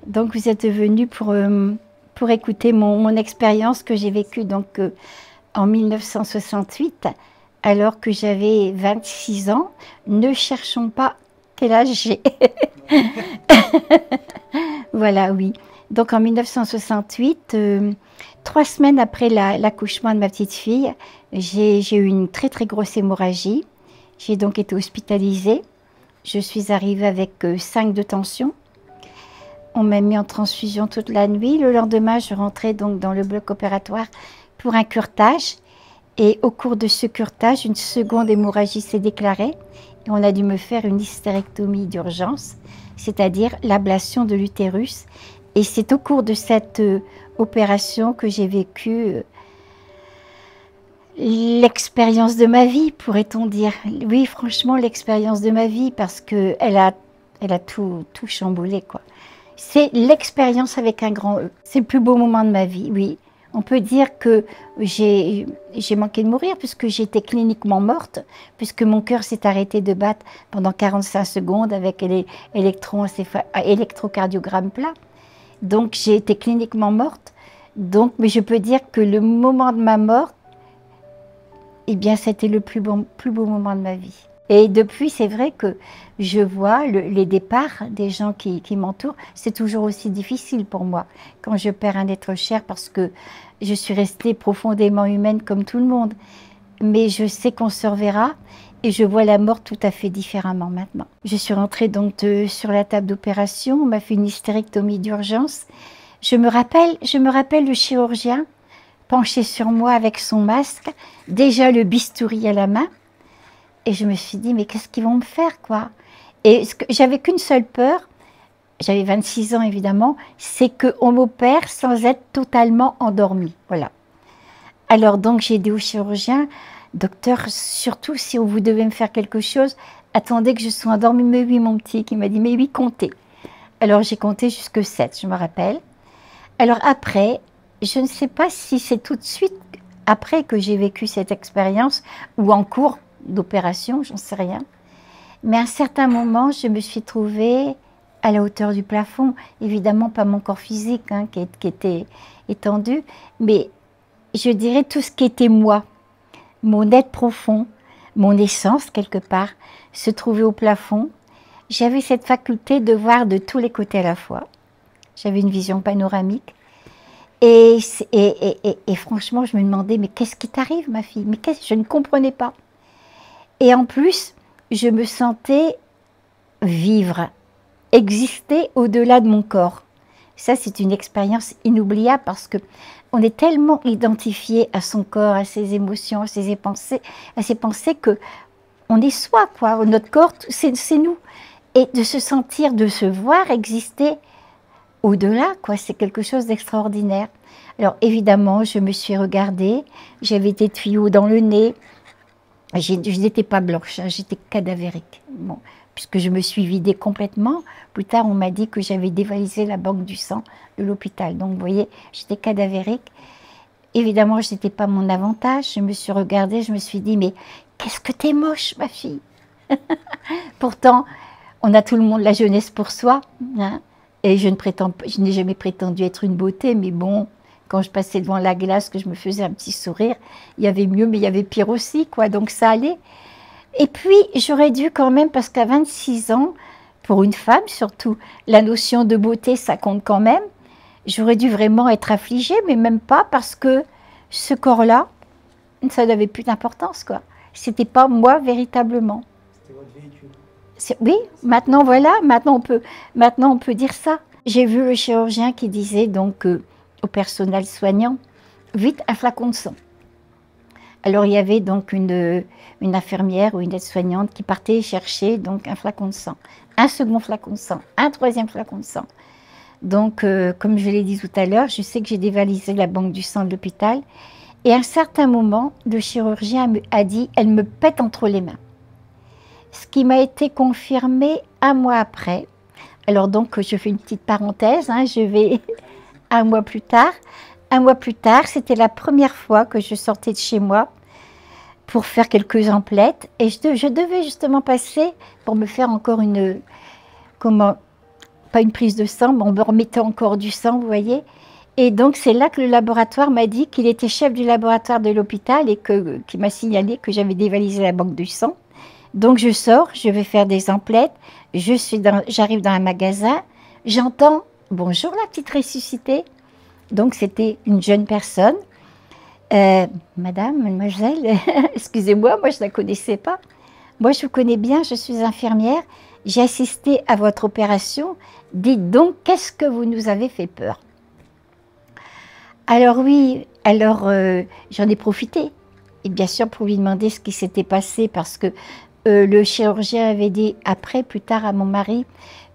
Donc vous êtes venu pour écouter mon expérience que j'ai vécue donc, en 1968, alors que j'avais 26 ans. Ne cherchons pas quel âge j'ai. Voilà, oui. Donc en 1968, 3 semaines après l'accouchement de ma petite fille, j'ai eu une très très grosse hémorragie. J'ai donc été hospitalisée. Je suis arrivée avec 5 de tension. On m'a mis en transfusion toute la nuit. Le lendemain, je rentrais donc dans le bloc opératoire pour un curetage. Et au cours de ce curetage, une seconde hémorragie s'est déclarée. Et on a dû me faire une hystérectomie d'urgence, c'est-à-dire l'ablation de l'utérus. Et c'est au cours de cette opération que j'ai vécu l'expérience de ma vie, pourrait-on dire. Oui, franchement, l'expérience de ma vie, parce qu'elle a tout chamboulé, quoi. C'est l'expérience avec un grand E. C'est le plus beau moment de ma vie, oui. On peut dire que j'ai manqué de mourir puisque j'étais cliniquement morte, puisque mon cœur s'est arrêté de battre pendant 45 secondes avec l'électrocardiogramme plat. Donc j'ai été cliniquement morte. Donc, mais je peux dire que le moment de ma mort, eh bien, c'était le plus beau moment de ma vie. Et depuis, c'est vrai que je vois les départs des gens qui m'entourent. C'est toujours aussi difficile pour moi quand je perds un être cher parce que je suis restée profondément humaine comme tout le monde. Mais je sais qu'on se reverra et je vois la mort tout à fait différemment maintenant. Je suis rentrée donc sur la table d'opération. On m'a fait une hystérectomie d'urgence. Je me rappelle le chirurgien penché sur moi avec son masque, déjà le bistouri à la main. Et je me suis dit, mais qu'est-ce qu'ils vont me faire, quoi? Et j'avais qu'une seule peur, j'avais 26 ans évidemment, c'est qu'on m'opère sans être totalement endormie. Voilà. Alors donc j'ai dit au chirurgien, docteur, surtout si vous devez me faire quelque chose, attendez que je sois endormie. Mais oui, mon petit, qui m'a dit, mais oui, comptez. Alors j'ai compté jusque 7, je me rappelle. Alors après, je ne sais pas si c'est tout de suite après que j'ai vécu cette expérience ou en cours d'opération, j'en sais rien. Mais à un certain moment, je me suis trouvée à la hauteur du plafond. Évidemment, pas mon corps physique hein, qui était étendu, mais je dirais tout ce qui était moi, mon être profond, mon essence quelque part, se trouvait au plafond. J'avais cette faculté de voir de tous les côtés à la fois. J'avais une vision panoramique. Et franchement, je me demandais, mais qu'est-ce qui t'arrive, ma fille? Mais je ne comprenais pas. Et en plus, je me sentais vivre, exister au-delà de mon corps. Ça, c'est une expérience inoubliable parce que on est tellement identifié à son corps, à ses émotions, à ses pensées que on est soi, quoi. Notre corps, c'est nous. Et de se sentir, de se voir exister au-delà, quoi, c'est quelque chose d'extraordinaire. Alors évidemment, je me suis regardée, j'avais des tuyaux dans le nez. Je n'étais pas blanche, hein, j'étais cadavérique. Bon, puisque je me suis vidée complètement. Plus tard, on m'a dit que j'avais dévalisé la banque du sang de l'hôpital. Donc, vous voyez, j'étais cadavérique. Évidemment, ce n'était pas mon avantage. Je me suis regardée, je me suis dit, mais qu'est-ce que t'es moche, ma fille. Pourtant, on a tout le monde la jeunesse pour soi. Hein, et je n'ai jamais prétendu être une beauté, mais bon, quand je passais devant la glace, que je me faisais un petit sourire, il y avait mieux, mais il y avait pire aussi, quoi. Donc ça allait. Et puis, j'aurais dû quand même, parce qu'à 26 ans, pour une femme surtout, la notion de beauté, ça compte quand même. J'aurais dû vraiment être affligée, mais même pas, parce que ce corps-là, ça n'avait plus d'importance, quoi. C'était pas moi véritablement. C'était votre véhicule. Oui, maintenant voilà, maintenant on peut dire ça. J'ai vu le chirurgien qui disait donc au personnel soignant, vite un flacon de sang. Alors il y avait donc une infirmière ou une aide-soignante qui partait chercher donc un flacon de sang, un second flacon de sang, un troisième flacon de sang. Donc comme je l'ai dit tout à l'heure, je sais que j'ai dévalisé la banque du sang de l'hôpital et à un certain moment, le chirurgien a dit, elle me pète entre les mains. Ce qui m'a été confirmé un mois après. Alors donc, je fais une petite parenthèse, hein, je vais un mois plus tard. Un mois plus tard, c'était la première fois que je sortais de chez moi pour faire quelques emplettes. Et je devais justement passer pour me faire encore pas une prise de sang, mais on me remettait encore du sang, vous voyez. Et donc, c'est là que le laboratoire m'a dit qu'il était chef du laboratoire de l'hôpital et qu'il m'a signalé que j'avais dévalisé la banque du sang. Donc, je sors, je vais faire des emplettes, j'arrive dans un magasin, j'entends « Bonjour la petite ressuscitée ». Donc, c'était une jeune personne. Madame, mademoiselle, excusez-moi, moi je ne la connaissais pas. Moi, je vous connais bien, je suis infirmière, j'ai assisté à votre opération. Dites donc, qu'est-ce que vous nous avez fait peur? Alors oui, j'en ai profité. Et bien sûr, pour lui demander ce qui s'était passé, parce que le chirurgien avait dit après, plus tard à mon mari,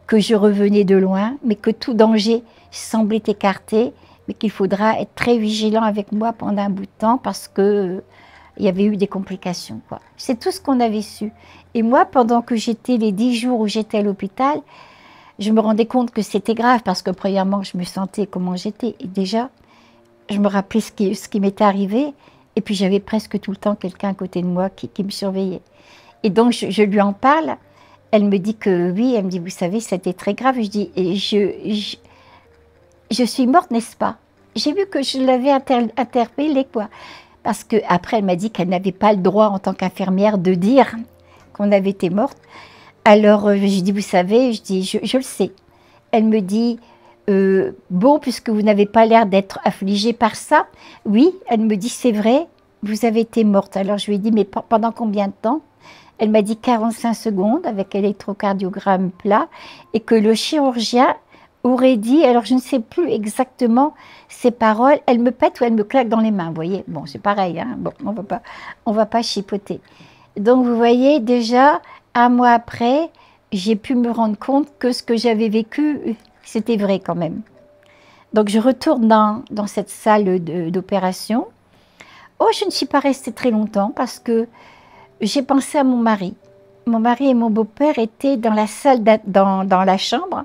que je revenais de loin, mais que tout danger semblait écarté, mais qu'il faudra être très vigilant avec moi pendant un bout de temps, parce que il y avait eu des complications, quoi. C'est tout ce qu'on avait su. Et moi, pendant que j'étais les 10 jours où j'étais à l'hôpital, je me rendais compte que c'était grave, parce que premièrement, je me sentais comment j'étais. Et déjà, je me rappelais ce qui m'était arrivé, et puis j'avais presque tout le temps quelqu'un à côté de moi qui me surveillait. Et donc, je lui en parle, elle me dit que oui, elle me dit, vous savez, c'était très grave. Je dis, et je suis morte, n'est-ce pas? J'ai vu que je l'avais interpellée, quoi. Parce qu'après, elle m'a dit qu'elle n'avait pas le droit, en tant qu'infirmière, de dire qu'on avait été morte. Alors, je dis, vous savez, je dis, je le sais. Elle me dit, bon, puisque vous n'avez pas l'air d'être affligée par ça, oui, elle me dit, c'est vrai, vous avez été morte. Alors, je lui ai dit, mais pendant combien de temps? Elle m'a dit 45 secondes avec électrocardiogramme plat, et que le chirurgien aurait dit, alors je ne sais plus exactement ses paroles, elle me pète ou elle me claque dans les mains, vous voyez. Bon, c'est pareil, hein. Bon, on va pas chipoter. Donc, vous voyez, déjà, un mois après, j'ai pu me rendre compte que ce que j'avais vécu, c'était vrai quand même. Donc, je retourne dans cette salle d'opération. Oh, je ne suis pas restée très longtemps parce que j'ai pensé à mon mari. Mon mari et mon beau-père étaient dans la salle, dans la chambre,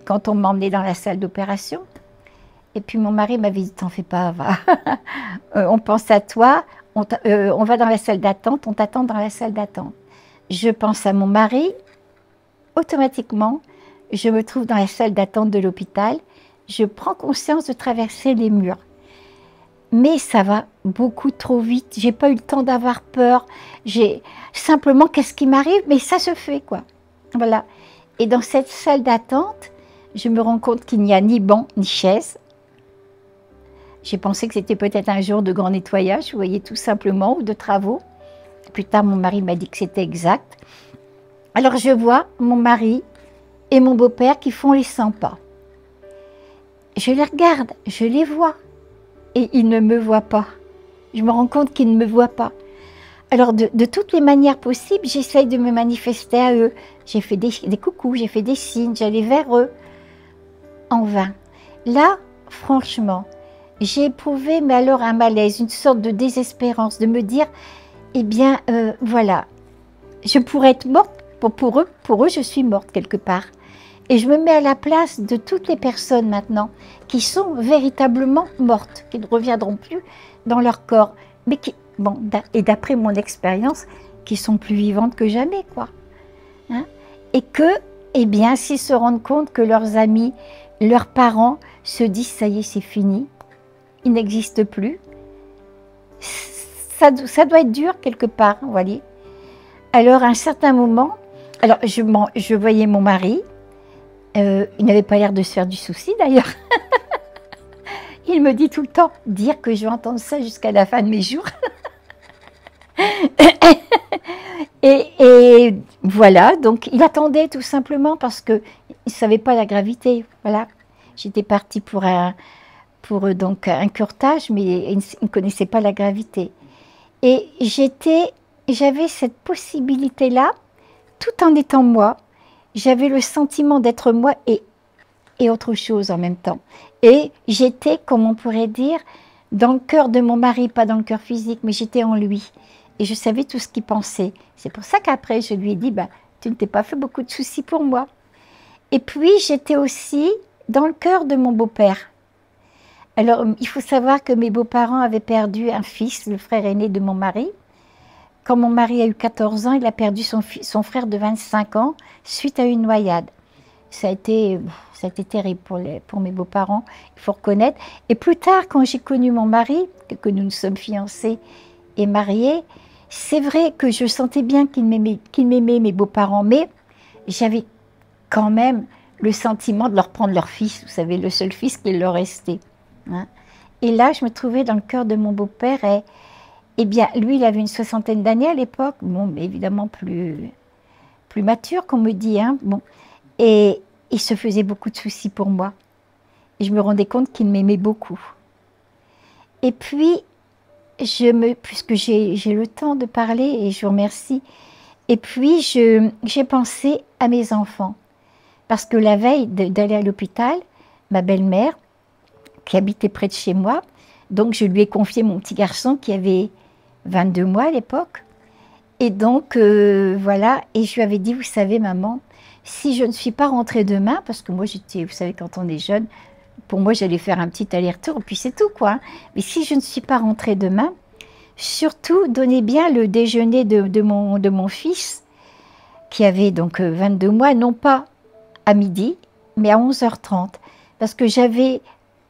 quand on m'emmenait dans la salle d'opération. Et puis mon mari m'avait dit, t'en fais pas, va. On pense à toi, on va dans la salle d'attente, on t'attend dans la salle d'attente. Je pense à mon mari, automatiquement, je me trouve dans la salle d'attente de l'hôpital, je prends conscience de traverser les murs. Mais ça va beaucoup trop vite, j'ai pas eu le temps d'avoir peur, j'ai simplement, qu'est-ce qui m'arrive? Mais ça se fait, quoi. Voilà. Et dans cette salle d'attente, je me rends compte qu'il n'y a ni banc, ni chaise. J'ai pensé que c'était peut-être un jour de grand nettoyage, vous voyez, tout simplement, ou de travaux. Plus tard, mon mari m'a dit que c'était exact. Alors, je vois mon mari et mon beau-père qui font les 100 pas. Je les regarde, je les vois. Et ils ne me voient pas. Je me rends compte qu'ils ne me voient pas. Alors, de toutes les manières possibles, j'essaye de me manifester à eux. J'ai fait des coucous, j'ai fait des signes, j'allais vers eux. En vain. Là, franchement, j'ai éprouvé, mais alors un malaise, une sorte de désespérance, de me dire, eh bien, voilà, je pourrais être morte, pour eux, je suis morte quelque part. Et je me mets à la place de toutes les personnes maintenant qui sont véritablement mortes, qui ne reviendront plus dans leur corps, mais qui, bon, et d'après mon expérience, qui sont plus vivantes que jamais, quoi. Hein? Et que, eh bien, s'ils se rendent compte que leurs amis, leurs parents se disent, ça y est, c'est fini, ils n'existent plus, ça doit être dur quelque part, vous voyez. Alors, à un certain moment, alors je voyais mon mari, il n'avait pas l'air de se faire du souci d'ailleurs. Il me dit tout le temps, dire que je vais entendre ça jusqu'à la fin de mes jours. et voilà, donc il attendait tout simplement parce qu'il ne savait pas la gravité. Voilà, j'étais partie pour donc un curetage, mais il ne connaissait pas la gravité. Et j'avais cette possibilité-là, tout en étant moi. J'avais le sentiment d'être moi et autre chose en même temps. Et j'étais, comme on pourrait dire, dans le cœur de mon mari, pas dans le cœur physique, mais j'étais en lui. Et je savais tout ce qu'il pensait. C'est pour ça qu'après, je lui ai dit, bah, tu ne t'es pas fait beaucoup de soucis pour moi. Et puis, j'étais aussi dans le cœur de mon beau-père. Alors, il faut savoir que mes beaux-parents avaient perdu un fils, le frère aîné de mon mari. Quand mon mari a eu 14 ans, il a perdu son frère de 25 ans suite à une noyade. ça a été terrible pour mes beaux-parents, il faut reconnaître. Et plus tard, quand j'ai connu mon mari, que nous nous sommes fiancés et mariés, c'est vrai que je sentais bien qu'il m'aimait, mes beaux-parents, mais j'avais quand même le sentiment de leur prendre leur fils, vous savez, le seul fils qui leur restait. Hein. Et là, je me trouvais dans le cœur de mon beau-père, et eh bien, lui, il avait une soixantaine d'années à l'époque, bon, mais évidemment plus mature, qu'on me dit, hein, bon. Et il se faisait beaucoup de soucis pour moi. Et je me rendais compte qu'il m'aimait beaucoup. Et puis, puisque j'ai le temps de parler, et je vous remercie, et puis j'ai pensé à mes enfants. Parce que la veille d'aller à l'hôpital, ma belle-mère, qui habitait près de chez moi, donc je lui ai confié mon petit garçon qui avait 22 mois à l'époque. Et donc, voilà, et je lui avais dit, vous savez, maman, si je ne suis pas rentrée demain, parce que moi, vous savez, quand on est jeune, pour moi, j'allais faire un petit aller-retour, puis c'est tout, quoi. Mais si je ne suis pas rentrée demain, surtout, donnez bien le déjeuner de mon fils, qui avait donc 22 mois, non pas à midi, mais à 11h30. Parce que j'avais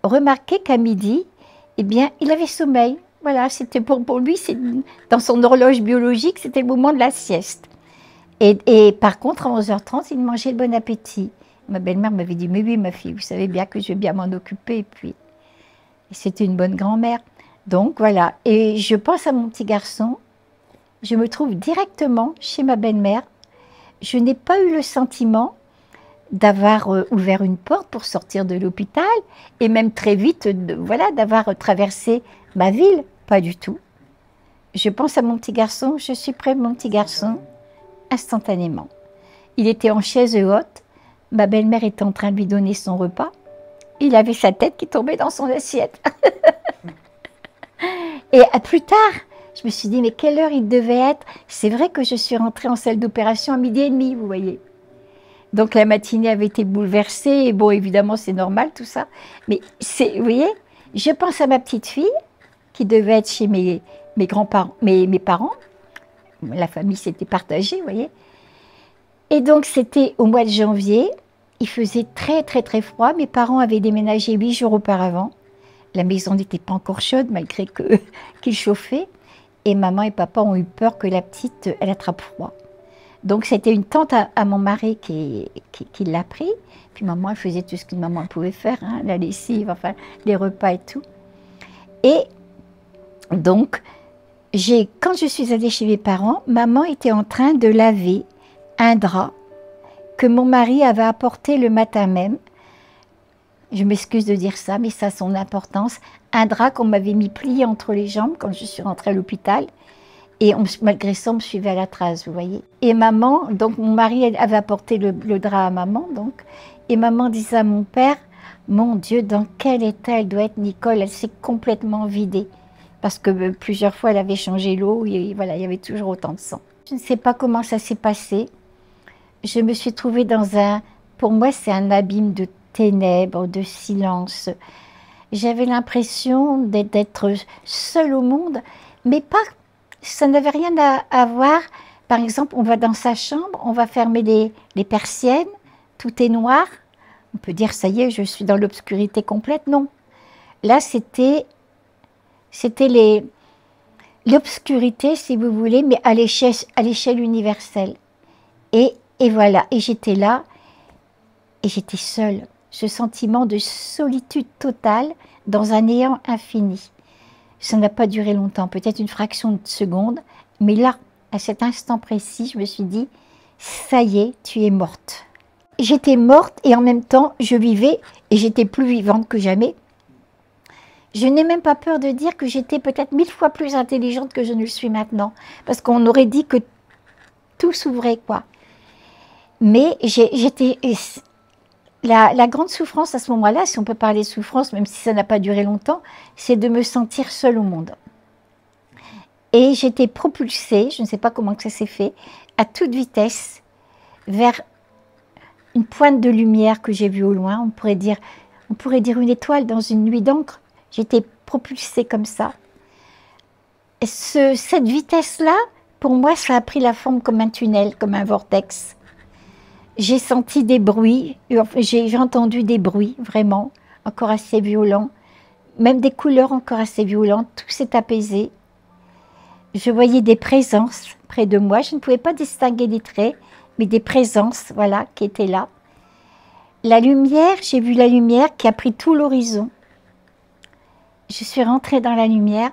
remarqué qu'à midi, eh bien, il avait sommeil. Voilà, c'était pour lui, dans son horloge biologique, c'était le moment de la sieste. Et par contre, à 11h30, il mangeait le bon appétit. Ma belle-mère m'avait dit, mais oui, ma fille, vous savez bien que je vais bien m'en occuper. Et puis, c'était une bonne grand-mère. Donc, voilà. Et je pense à mon petit garçon. Je me trouve directement chez ma belle-mère. Je n'ai pas eu le sentiment d'avoir ouvert une porte pour sortir de l'hôpital et même très vite, voilà, d'avoir traversé ma ville. Pas du tout. Je pense à mon petit garçon, je suis près de mon petit garçon instantanément. Il était en chaise haute, ma belle-mère était en train de lui donner son repas. Il avait sa tête qui tombait dans son assiette. Et plus tard, je me suis dit, mais quelle heure il devait être? C'est vrai que je suis rentrée en salle d'opération à 12h30, vous voyez. Donc la matinée avait été bouleversée, et bon, évidemment, c'est normal tout ça. Mais vous voyez, je pense à ma petite fille, qui devait être chez mes grands-parents, mes parents. La famille s'était partagée, vous voyez. Et donc, c'était au mois de janvier. Il faisait très, très, très froid. Mes parents avaient déménagé 8 jours auparavant. La maison n'était pas encore chaude, malgré qu'il chauffait. Et maman et papa ont eu peur que la petite, elle attrape froid. Donc, c'était une tante à mon mari qui l'a pris. Puis maman, elle faisait tout ce qu'une maman pouvait faire, hein, la lessive, enfin, les repas et tout. Et donc, quand je suis allée chez mes parents, maman était en train de laver un drap que mon mari avait apporté le matin même. Je m'excuse de dire ça, mais ça a son importance. Un drap qu'on m'avait mis plié entre les jambes quand je suis rentrée à l'hôpital. Et malgré ça, on me suivait à la trace, vous voyez. Et maman, donc mon mari avait apporté le drap à maman, donc. Et maman disait à mon père, mon Dieu, dans quel état elle doit être, Nicole? Elle s'est complètement vidée. Parce que plusieurs fois, elle avait changé l'eau, et voilà, il y avait toujours autant de sang. Je ne sais pas comment ça s'est passé. Je me suis trouvée dans pour moi, c'est un abîme de ténèbres, de silence. J'avais l'impression d'être seule au monde, mais pas, ça n'avait rien à voir. Par exemple, on va dans sa chambre, on va fermer les persiennes, tout est noir. On peut dire, ça y est, je suis dans l'obscurité complète. Non. Là, c'était l'obscurité, si vous voulez, mais à l'échelle universelle. Et voilà, et j'étais là, et j'étais seule. Ce sentiment de solitude totale dans un néant infini. Ça n'a pas duré longtemps, peut-être une fraction de seconde, mais là, à cet instant précis, je me suis dit, ça y est, tu es morte. J'étais morte et en même temps, je vivais et j'étais plus vivante que jamais. Je n'ai même pas peur de dire que j'étais peut-être 1000 fois plus intelligente que je ne le suis maintenant, parce qu'on aurait dit que tout s'ouvrait, quoi. Mais la grande souffrance à ce moment-là, si on peut parler de souffrance, même si ça n'a pas duré longtemps, c'est de me sentir seule au monde. Et j'étais propulsée, je ne sais pas comment que ça s'est fait, à toute vitesse, vers une pointe de lumière que j'ai vue au loin. On pourrait dire une étoile dans une nuit d'encre. J'étais propulsée comme ça. Et cette vitesse-là, pour moi, ça a pris la forme comme un tunnel, comme un vortex. j'ai senti des bruits, j'ai entendu des bruits vraiment, encore assez violents, même des couleurs encore assez violentes, tout s'est apaisé. Je voyais des présences près de moi, je ne pouvais pas distinguer des traits, mais des présences, voilà, qui étaient là. La lumière, j'ai vu la lumière qui a pris tout l'horizon. Je suis rentrée dans la lumière,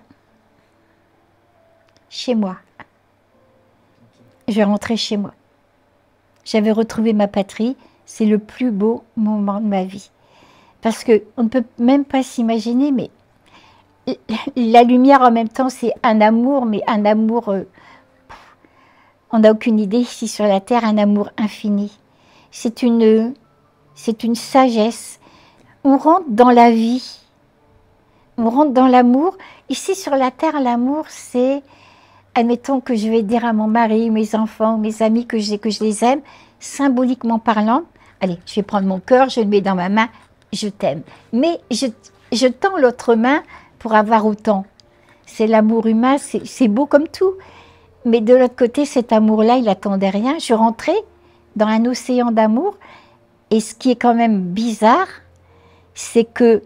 chez moi. Je rentrais chez moi. J'avais retrouvé ma patrie, c'est le plus beau moment de ma vie. Parce qu'on ne peut même pas s'imaginer, mais la lumière en même temps, c'est un amour, mais un amour, on n'a aucune idée ici sur la terre, un amour infini. C'est une sagesse. On rentre dans la vie, on rentre dans l'amour. Ici sur la terre, l'amour, c'est, admettons que je vais dire à mon mari, mes enfants, mes amis que je les aime, symboliquement parlant, allez, je vais prendre mon cœur, je le mets dans ma main, je t'aime. Mais je tends l'autre main pour avoir autant. C'est l'amour humain, c'est beau comme tout. Mais de l'autre côté, cet amour-là, il n'attendait rien. Je rentrais dans un océan d'amour. Et ce qui est quand même bizarre, c'est que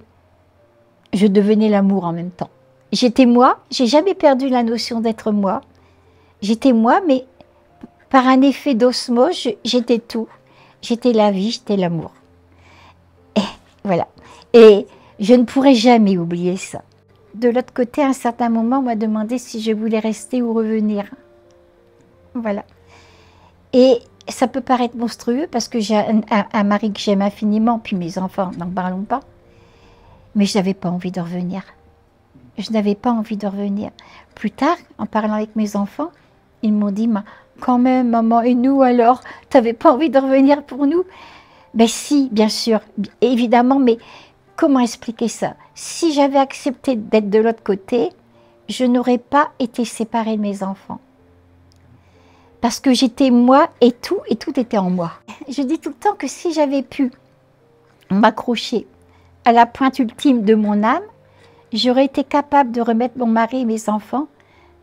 je devenais l'amour en même temps. J'étais moi, j'ai jamais perdu la notion d'être moi. J'étais moi, mais par un effet d'osmose, j'étais tout. J'étais la vie, j'étais l'amour. Et voilà. Et je ne pourrai jamais oublier ça. De l'autre côté, à un certain moment, on m'a demandé si je voulais rester ou revenir. Voilà. Et ça peut paraître monstrueux parce que j'ai un mari que j'aime infiniment, puis mes enfants, n'en parlons pas. Mais je n'avais pas envie de revenir. Je n'avais pas envie de revenir. Plus tard, en parlant avec mes enfants, ils m'ont dit, quand même, maman, et nous alors, tu n'avais pas envie de revenir pour nous? Ben si, bien sûr, évidemment, mais comment expliquer ça? Si j'avais accepté d'être de l'autre côté, je n'aurais pas été séparée de mes enfants. Parce que j'étais moi et tout était en moi. Je dis tout le temps que si j'avais pu m'accrocher à la pointe ultime de mon âme, j'aurais été capable de remettre mon mari et mes enfants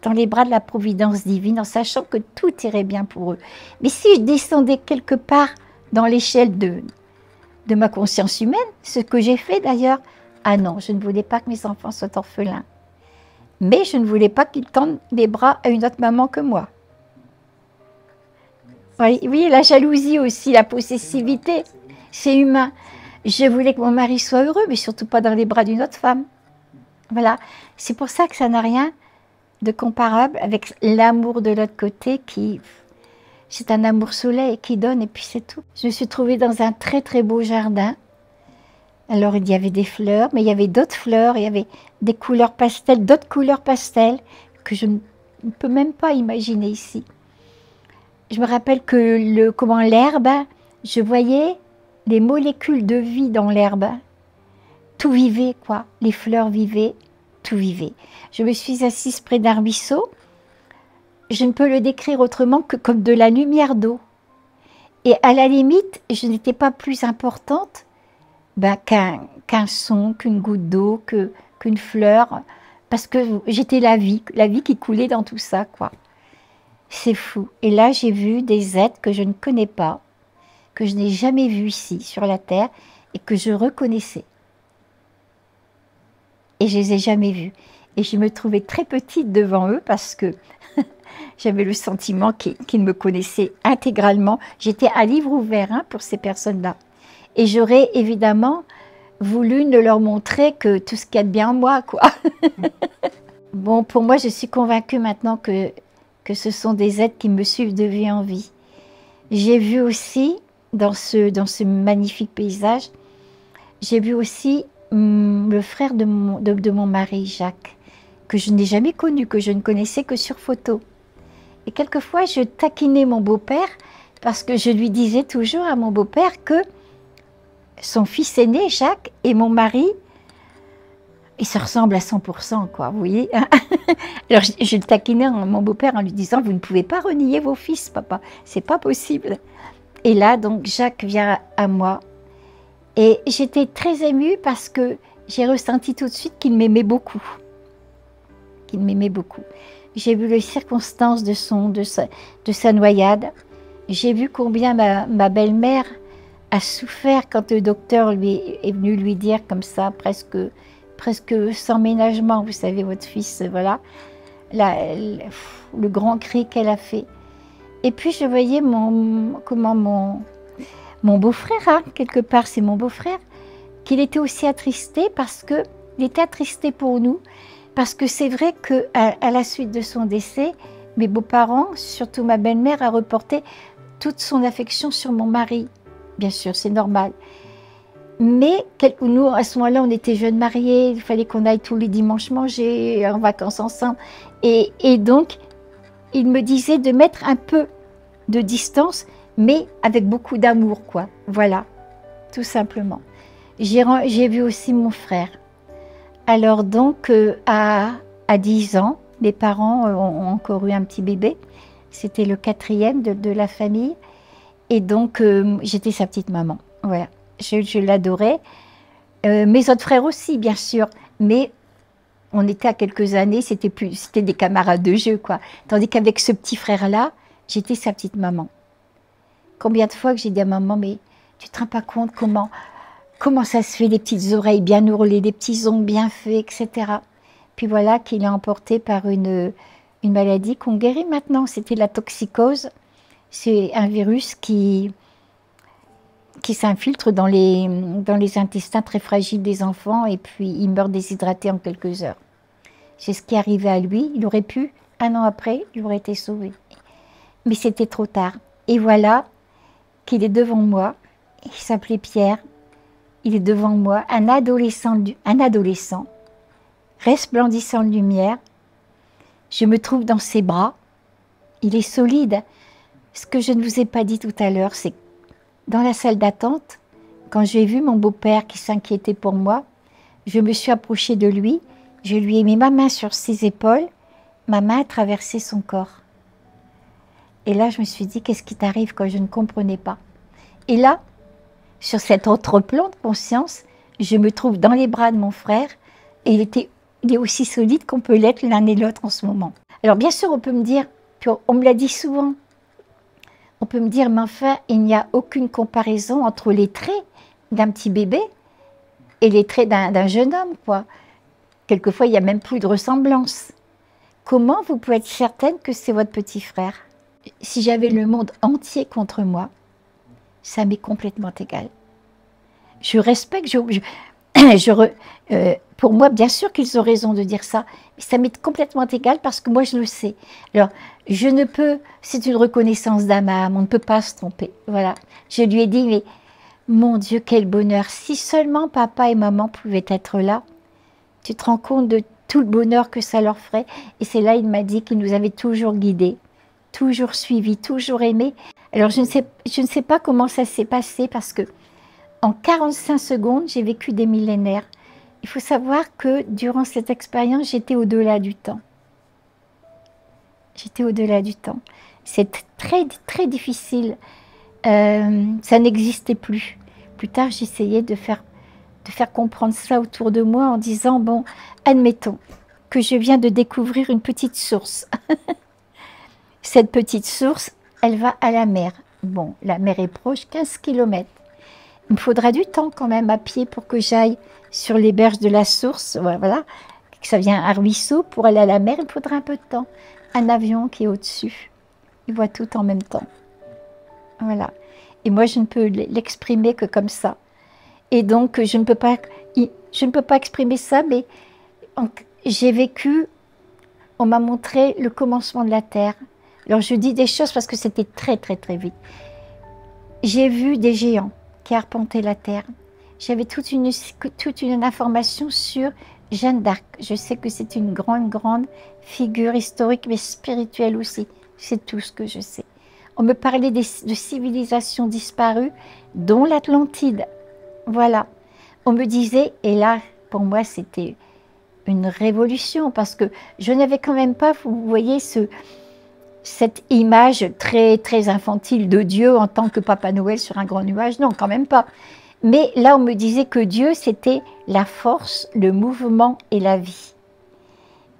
dans les bras de la providence divine, en sachant que tout irait bien pour eux. Mais si je descendais quelque part dans l'échelle de ma conscience humaine, ce que j'ai fait d'ailleurs, ah non, je ne voulais pas que mes enfants soient orphelins. Mais je ne voulais pas qu'ils tendent les bras à une autre maman que moi. Oui, la jalousie aussi, la possessivité, c'est humain. Je voulais que mon mari soit heureux, mais surtout pas dans les bras d'une autre femme. Voilà, c'est pour ça que ça n'a rien de comparable avec l'amour de l'autre côté qui... C'est un amour soleil qui donne et puis c'est tout. Je me suis trouvée dans un très très beau jardin. Alors il y avait des fleurs, mais il y avait d'autres fleurs, il y avait des couleurs pastel, d'autres couleurs pastel que je ne peux même pas imaginer ici. Je me rappelle que l'herbe, je voyais les molécules de vie dans l'herbe. Tout vivait, quoi. Les fleurs vivaient, tout vivait. Je me suis assise près d'un ruisseau. Je ne peux le décrire autrement que comme de la lumière d'eau. Et à la limite, je n'étais pas plus importante qu'un son, qu'une goutte d'eau, qu'une fleur, parce que j'étais la vie qui coulait dans tout ça, quoi. C'est fou. Et là, j'ai vu des êtres que je ne connais pas, que je n'ai jamais vus ici, sur la terre, et que je reconnaissais. Et je les ai jamais vus. Et je me trouvais très petite devant eux parce que j'avais le sentiment qu'ils me connaissaient intégralement. J'étais à livre ouvert pour ces personnes-là. Et j'aurais évidemment voulu ne leur montrer que tout ce qu'il y a de bien en moi, quoi. Bon, pour moi, je suis convaincue maintenant que ce sont des êtres qui me suivent de vie en vie. J'ai vu aussi, dans ce magnifique paysage, j'ai vu aussi le frère de mon mari, Jacques, que je n'ai jamais connu, que je ne connaissais que sur photo. Et quelquefois, je taquinais mon beau-père parce que je lui disais toujours à mon beau-père que son fils aîné, Jacques, et mon mari, ils se ressemblent à 100%, quoi, vous voyez. Alors, je taquinais mon beau-père en lui disant « Vous ne pouvez pas renier vos fils, papa, c'est pas possible. » Et là, donc, Jacques vient à moi. Et j'étais très émue parce que j'ai ressenti tout de suite qu'il m'aimait beaucoup. Qu'il m'aimait beaucoup. J'ai vu les circonstances de sa noyade. J'ai vu combien ma belle-mère a souffert quand le docteur est venu lui dire comme ça, presque sans ménagement, vous savez, votre fils, voilà, le grand cri qu'elle a fait. Et puis je voyais mon beau-frère, hein, quelque part c'est mon beau-frère, qu'il était aussi attristé parce que, il était attristé pour nous, parce que c'est vrai qu'à la suite de son décès, mes beaux-parents, surtout ma belle-mère, a reporté toute son affection sur mon mari. Bien sûr, c'est normal. Mais nous, à ce moment-là, on était jeunes mariés, il fallait qu'on aille tous les dimanches manger, en vacances ensemble. Et donc, il me disait de mettre un peu de distance, mais avec beaucoup d'amour, quoi. Voilà, tout simplement. J'ai vu aussi mon frère. Alors donc, à 10 ans, mes parents ont encore eu un petit bébé. C'était le 4e de la famille. Et donc, j'étais sa petite maman. Voilà, je l'adorais. Mes autres frères aussi, bien sûr. Mais on était à quelques années, c'était des camarades de jeu, quoi. Tandis qu'avec ce petit frère-là, j'étais sa petite maman. Combien de fois que j'ai dit à maman, mais tu te rends pas compte comment ça se fait, des petites oreilles bien ourlées, des petits ongles bien faits, etc. Puis voilà qu'il est emporté par une maladie qu'on guérit maintenant. C'était la toxicose. C'est un virus qui s'infiltre dans les intestins très fragiles des enfants et puis il meurt déshydraté en quelques heures. C'est ce qui est arrivé à lui. Il aurait pu, 1 an après, il aurait été sauvé. Mais c'était trop tard. Et voilà qu'il est devant moi. Il s'appelait Pierre. Il est devant moi, un adolescent resplendissant de lumière. Je me trouve dans ses bras. Il est solide. Ce que je ne vous ai pas dit tout à l'heure, c'est que dans la salle d'attente, quand j'ai vu mon beau-père qui s'inquiétait pour moi, je me suis approchée de lui, je lui ai mis ma main sur ses épaules, ma main a traversé son corps. Et là, je me suis dit, qu'est-ce qui t'arrive quand je ne comprenais pas? Et là, sur cet autre plan de conscience, je me trouve dans les bras de mon frère et il est aussi solide qu'on peut l'être l'un et l'autre en ce moment. Alors bien sûr, on peut me dire, puis on me l'a dit souvent, on peut me dire, mais enfin, il n'y a aucune comparaison entre les traits d'un petit bébé et les traits d'un jeune homme, quoi. Quelquefois, il n'y a même plus de ressemblance. Comment vous pouvez être certaine que c'est votre petit frère? Si j'avais le monde entier contre moi, ça m'est complètement égal. Je respecte, pour moi, bien sûr qu'ils ont raison de dire ça, mais ça m'est complètement égal parce que moi, je le sais. Alors, je ne peux, c'est une reconnaissance d'âme à âme, on ne peut pas se tromper. Voilà. Je lui ai dit, mais mon Dieu, quel bonheur. Si seulement papa et maman pouvaient être là, tu te rends compte de tout le bonheur que ça leur ferait. Et c'est là, il m'a dit qu'il nous avait toujours guidés, toujours suivis, toujours aimés. Alors, je ne sais pas comment ça s'est passé parce que en 45 secondes, j'ai vécu des millénaires. Il faut savoir que durant cette expérience, j'étais au-delà du temps. J'étais au-delà du temps. C'est très, très difficile. Ça n'existait plus. Plus tard, j'essayais de faire comprendre ça autour de moi en disant, bon, admettons que je viens de découvrir une petite source. Cette petite source, elle va à la mer. Bon, la mer est proche, 15 km. Il me faudra du temps quand même à pied pour que j'aille sur les berges de la source. Voilà, que ça vient à ruisseau pour aller à la mer, il me faudra un peu de temps. Un avion qui est au-dessus, il voit tout en même temps. Voilà. Et moi, je ne peux l'exprimer que comme ça. Et donc, je ne peux pas exprimer ça, mais j'ai vécu, on m'a montré le commencement de la Terre. Alors, je dis des choses parce que c'était très, très, très vite. J'ai vu des géants qui arpentaient la Terre. J'avais toute une information sur Jeanne d'Arc. Je sais que c'est une grande, grande figure historique, mais spirituelle aussi. C'est tout ce que je sais. On me parlait de civilisations disparues, dont l'Atlantide. Voilà. On me disait, et là, pour moi, c'était une révolution, parce que je n'avais quand même pas, vous voyez, cette image très, très infantile de Dieu en tant que Papa Noël sur un grand nuage. Non, quand même pas. Mais là, on me disait que Dieu, c'était la force, le mouvement et la vie.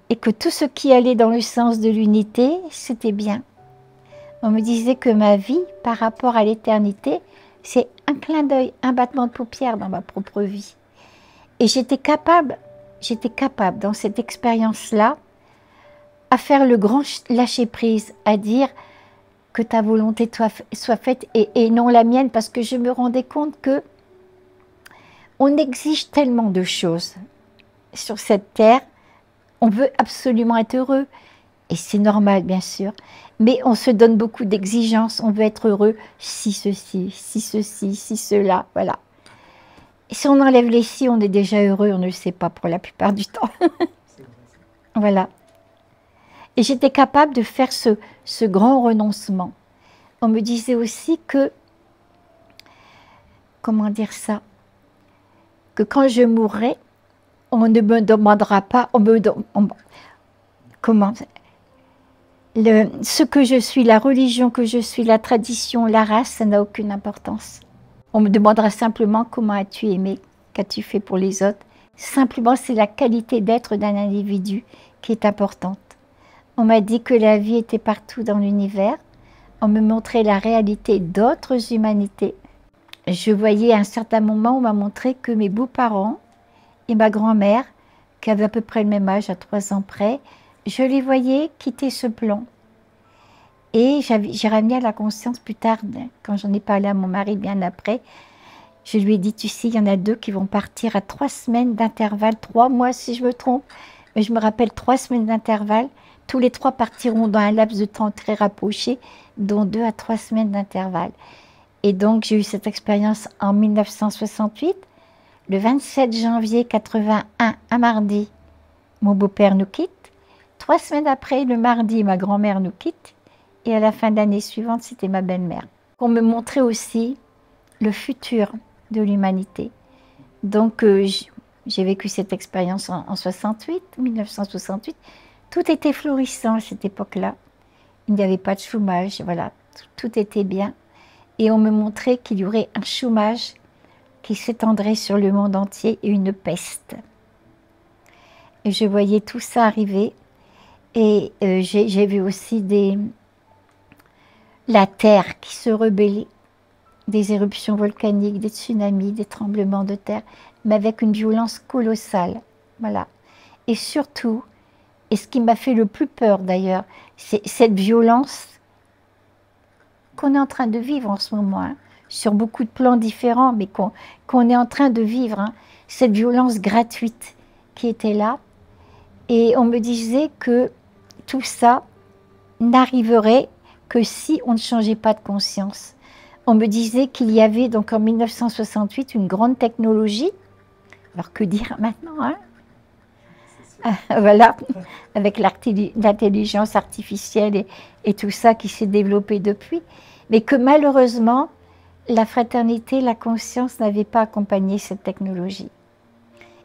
Et que tout ce qui allait dans le sens de l'unité, c'était bien. On me disait que ma vie, par rapport à l'éternité, c'est un clin d'œil, un battement de paupières dans ma propre vie. Et j'étais capable dans cette expérience-là, à faire le grand lâcher-prise, à dire que ta volonté soit faite et non la mienne, parce que je me rendais compte que on exige tellement de choses sur cette terre, on veut absolument être heureux, et c'est normal bien sûr, mais on se donne beaucoup d'exigences, on veut être heureux si ceci, si ceci, si cela, voilà. Et si on enlève les si, on est déjà heureux, on ne le sait pas pour la plupart du temps. Voilà. Et j'étais capable de faire ce grand renoncement. On me disait aussi que, comment dire ça, que quand je mourrai, on ne me demandera pas, comment, ce que je suis, la religion que je suis, la tradition, la race, ça n'a aucune importance. On me demandera simplement comment as-tu aimé, qu'as-tu fait pour les autres. Simplement, c'est la qualité d'être d'un individu qui est importante. On m'a dit que la vie était partout dans l'univers. On me montrait la réalité d'autres humanités. Je voyais à un certain moment, on m'a montré que mes beaux-parents et ma grand-mère, qui avait à peu près le même âge, à 3 ans près, je les voyais quitter ce plan. Et j'ai ramené à la conscience plus tard, quand j'en ai parlé à mon mari bien après, je lui ai dit, tu sais, il y en a 2 qui vont partir à 3 semaines d'intervalle, 3 mois si je me trompe, mais je me rappelle 3 semaines d'intervalle, tous les 3 partiront dans un laps de temps très rapproché, dont 2 à 3 semaines d'intervalle. Et donc j'ai eu cette expérience en 1968, le 27 janvier 81, un mardi, mon beau-père nous quitte. 3 semaines après, le mardi, ma grand-mère nous quitte. Et à la fin de l'année suivante, c'était ma belle-mère. On me montrait aussi le futur de l'humanité. Donc, j'ai vécu cette expérience en 1968. Tout était florissant à cette époque-là. Il n'y avait pas de chômage, voilà, tout était bien. Et on me montrait qu'il y aurait un chômage qui s'étendrait sur le monde entier et une peste. Et je voyais tout ça arriver. Et j'ai vu aussi la terre qui se rebellait, des éruptions volcaniques, des tsunamis, des tremblements de terre, mais avec une violence colossale. Voilà. Et surtout, et ce qui m'a fait le plus peur d'ailleurs, c'est cette violence qu'on est en train de vivre en ce moment, hein, sur beaucoup de plans différents, mais qu'on est en train de vivre, hein, cette violence gratuite qui était là. Et on me disait que tout ça n'arriverait que si on ne changeait pas de conscience. On me disait qu'il y avait donc en 1968 une grande technologie. Alors que dire maintenant, hein? Voilà, avec l'intelligence artificielle et tout ça qui s'est développé depuis. Mais que malheureusement, la fraternité, la conscience n'avait pas accompagné cette technologie.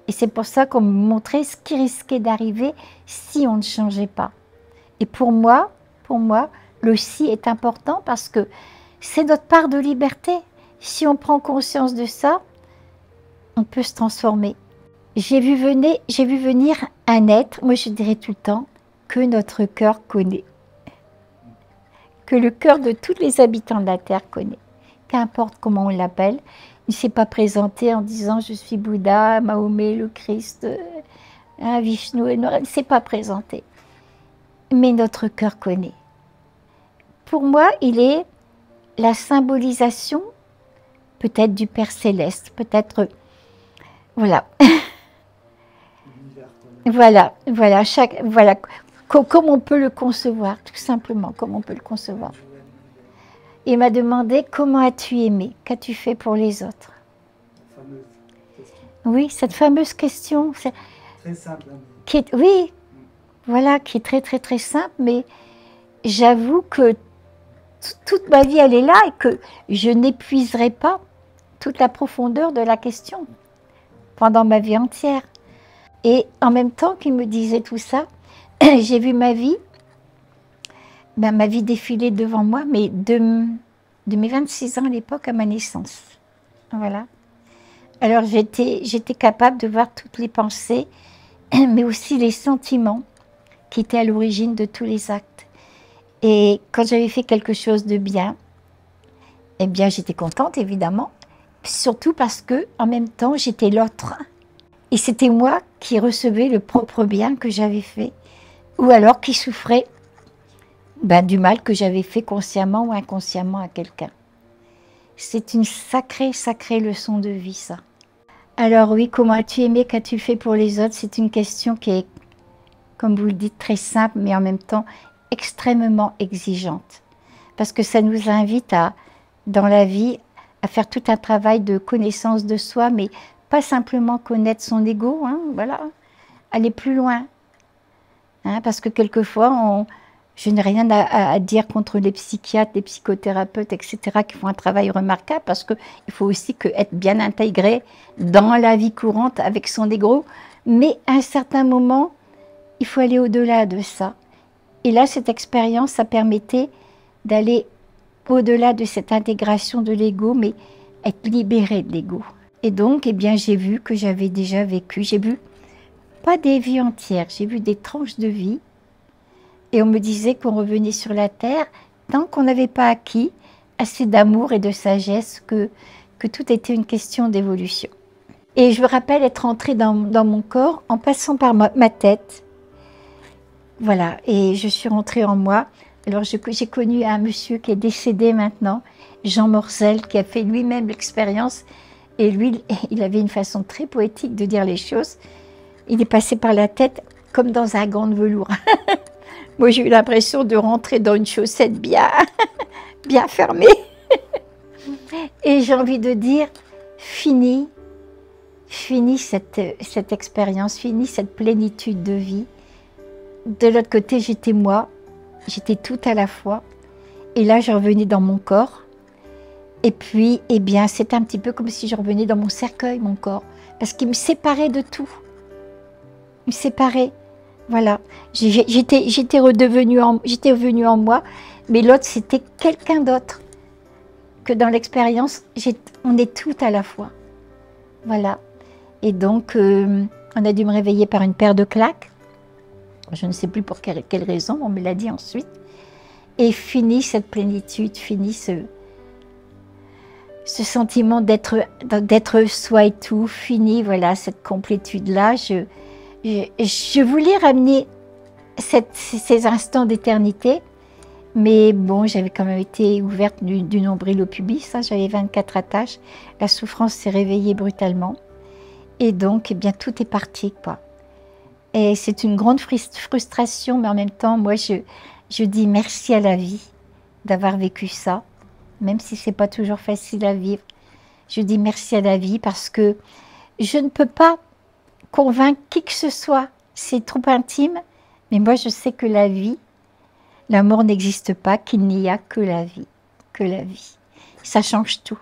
Et c'est pour ça qu'on me montrait ce qui risquait d'arriver si on ne changeait pas. Et pour moi, le si est important parce que c'est notre part de liberté. Si on prend conscience de ça, on peut se transformer. J'ai vu venir un être, moi je dirais tout le temps, que notre cœur connaît. Que le cœur de tous les habitants de la Terre connaît. Qu'importe comment on l'appelle, il ne s'est pas présenté en disant « je suis Bouddha, Mahomet, le Christ, Vishnu », il ne s'est pas présenté. Mais notre cœur connaît. Pour moi, il est la symbolisation peut-être du Père Céleste, peut-être... Voilà. Voilà, comme on peut le concevoir, tout simplement, comme on peut le concevoir. Il m'a demandé, comment as-tu aimé? Qu'as-tu fait pour les autres? Oui, cette fameuse question. Très simple. Oui, voilà, qui est très, très, très simple, mais j'avoue que toute ma vie, elle est là et que je n'épuiserai pas toute la profondeur de la question pendant ma vie entière. Et en même temps qu'il me disait tout ça, j'ai vu ma vie défiler devant moi, mais de mes 26 ans à l'époque à ma naissance. Voilà. Alors j'étais capable de voir toutes les pensées, mais aussi les sentiments qui étaient à l'origine de tous les actes. Et quand j'avais fait quelque chose de bien, eh bien, j'étais contente, évidemment. Surtout parce que, en même temps, j'étais l'autre. Et c'était moi qui recevais le propre bien que j'avais fait. Ou alors qui souffrait du mal que j'avais fait consciemment ou inconsciemment à quelqu'un. C'est une sacrée, sacrée leçon de vie, ça. Alors oui, comment as-tu aimé, qu'as-tu fait pour les autres? C'est une question qui est, comme vous le dites, très simple, mais en même temps extrêmement exigeante. Parce que ça nous invite dans la vie, à faire tout un travail de connaissance de soi, mais pas simplement connaître son ego, hein, voilà, aller plus loin. Hein, parce que quelquefois, je n'ai rien à dire contre les psychiatres, les psychothérapeutes, etc., qui font un travail remarquable, parce qu'il faut aussi être bien intégré dans la vie courante avec son ego. Mais à un certain moment, il faut aller au-delà de ça. Et là, cette expérience, ça permettait d'aller au-delà de cette intégration de l'ego, mais être libéré de l'ego. Et donc, eh bien, j'ai vu que j'avais déjà vécu, j'ai vu pas des vies entières, j'ai vu des tranches de vie. Et on me disait qu'on revenait sur la terre tant qu'on n'avait pas acquis assez d'amour et de sagesse que tout était une question d'évolution. Et je me rappelle être entrée dans mon corps en passant par ma tête. Voilà, et je suis rentrée en moi. Alors j'ai connu un monsieur qui est décédé maintenant, Jean Morcel, qui a fait lui-même l'expérience. Et lui, il avait une façon très poétique de dire les choses. Il est passé par la tête comme dans un gant de velours. Moi, j'ai eu l'impression de rentrer dans une chaussette bien, bien fermée. Et j'ai envie de dire, fini cette expérience, fini cette plénitude de vie. De l'autre côté, j'étais moi, j'étais tout à la fois. Et là, je revenais dans mon corps. Et puis, eh bien, c'était un petit peu comme si je revenais dans mon cercueil, mon corps. Parce qu'il me séparait de tout. Il me séparait. Voilà. J'étais revenue en moi, mais l'autre, c'était quelqu'un d'autre. Que dans l'expérience, on est tout à la fois. Voilà. Et donc, on a dû me réveiller par une paire de claques. Je ne sais plus pour quelle raison, on me l'a dit ensuite. Et fini cette plénitude, fini ce sentiment d'être soi et tout, fini, voilà, cette complétude-là. Je voulais ramener ces instants d'éternité, mais bon, j'avais quand même été ouverte du nombril au pubis, hein, j'avais 24 attaches, la souffrance s'est réveillée brutalement, et donc, eh bien, tout est parti, quoi. Et c'est une grande frustration, mais en même temps, moi, je dis merci à la vie d'avoir vécu ça, même si c'est pas toujours facile à vivre. Je dis merci à la vie parce que je ne peux pas convaincre qui que ce soit, c'est trop intime, mais moi je sais que la vie, la mort n'existe pas, qu'il n'y a que la vie, que la vie. Ça change tout.